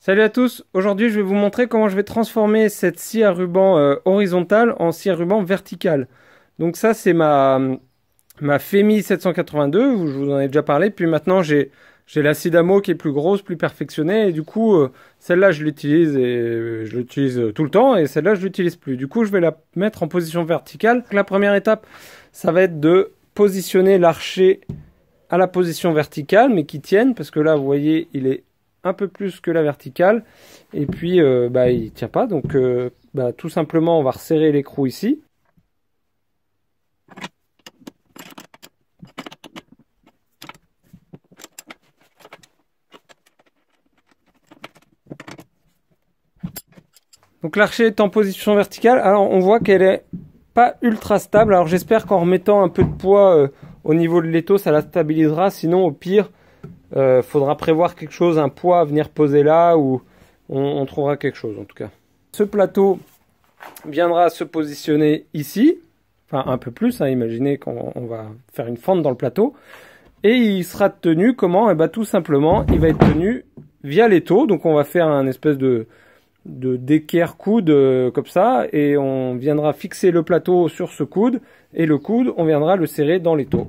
Salut à tous, aujourd'hui je vais vous montrer comment je vais transformer cette scie à ruban horizontale en scie à ruban verticale. Donc ça c'est ma Femi 782, je vous en ai déjà parlé, puis maintenant j'ai la scie Damo qui est plus grosse, plus perfectionnée, et du coup celle-là je l'utilise et je l'utilise tout le temps, et celle-là je l'utilise plus. Du coup je vais la mettre en position verticale. Donc, la première étape ça va être de positionner l'archet à la position verticale, mais qui tienne, parce que là vous voyez il est un peu plus que la verticale, et puis il tient pas, donc tout simplement on va resserrer l'écrou ici. Donc l'archet est en position verticale. Alors on voit qu'elle est pas ultra stable, alors j'espère qu'en remettant un peu de poids au niveau de l'étau ça la stabilisera, sinon au pire faudra prévoir quelque chose, un poids à venir poser là, ou on trouvera quelque chose en tout cas. Ce plateau viendra se positionner ici, enfin un peu plus, hein, imaginez qu'on va faire une fente dans le plateau, et il sera tenu comment? Tout simplement il va être tenu via l'étau, donc on va faire un espèce de d'équerre coude comme ça, et on viendra fixer le plateau sur ce coude, et le coude on viendra le serrer dans l'étau.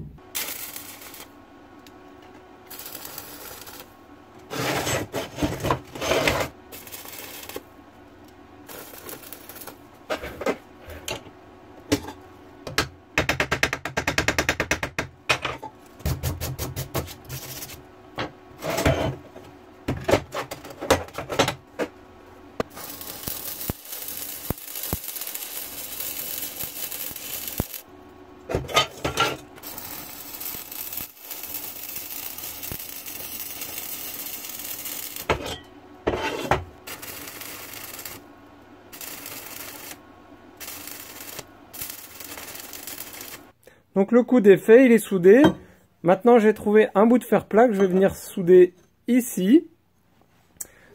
Donc le coude est fait, il est soudé. Maintenant j'ai trouvé un bout de fer plat que je vais venir souder ici.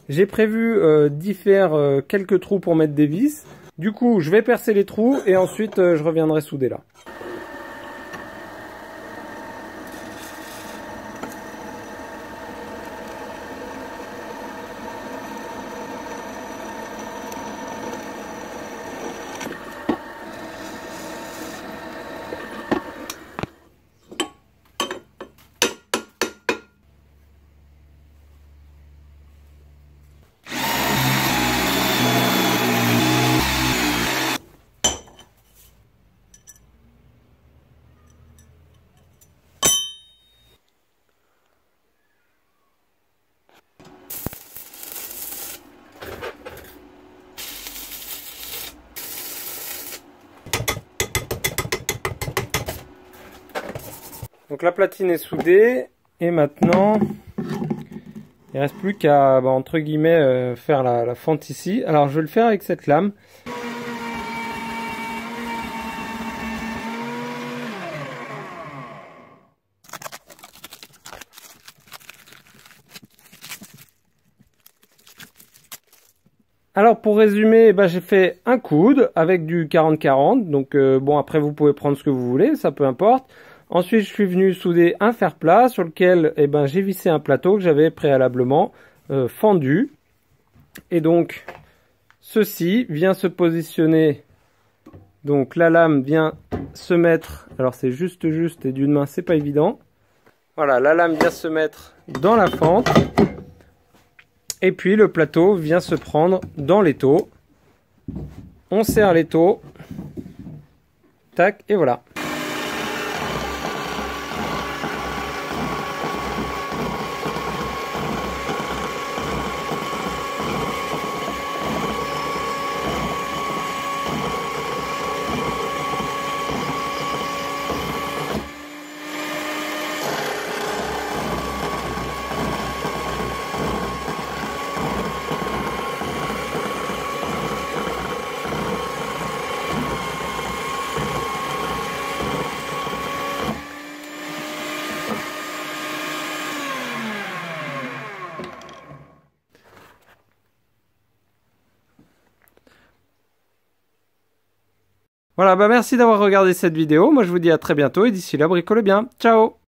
J'ai prévu d'y faire quelques trous pour mettre des vis. Du coup je vais percer les trous et ensuite je reviendrai souder là. Donc la platine est soudée, et maintenant il reste plus qu'à entre guillemets faire la fente ici. Alors je vais le faire avec cette lame. Alors pour résumer, j'ai fait un coude avec du 40-40, donc après vous pouvez prendre ce que vous voulez, ça peu importe. Ensuite je suis venu souder un fer plat sur lequel j'ai vissé un plateau que j'avais préalablement fendu. Et donc ceci vient se positionner, donc la lame vient se mettre, alors c'est juste et d'une main c'est pas évident. Voilà, la lame vient se mettre dans la fente. Et puis le plateau vient se prendre dans l'étau. On serre l'étau. Tac, et voilà. Voilà, merci d'avoir regardé cette vidéo. Moi, je vous dis à très bientôt et d'ici là, bricolez bien. Ciao!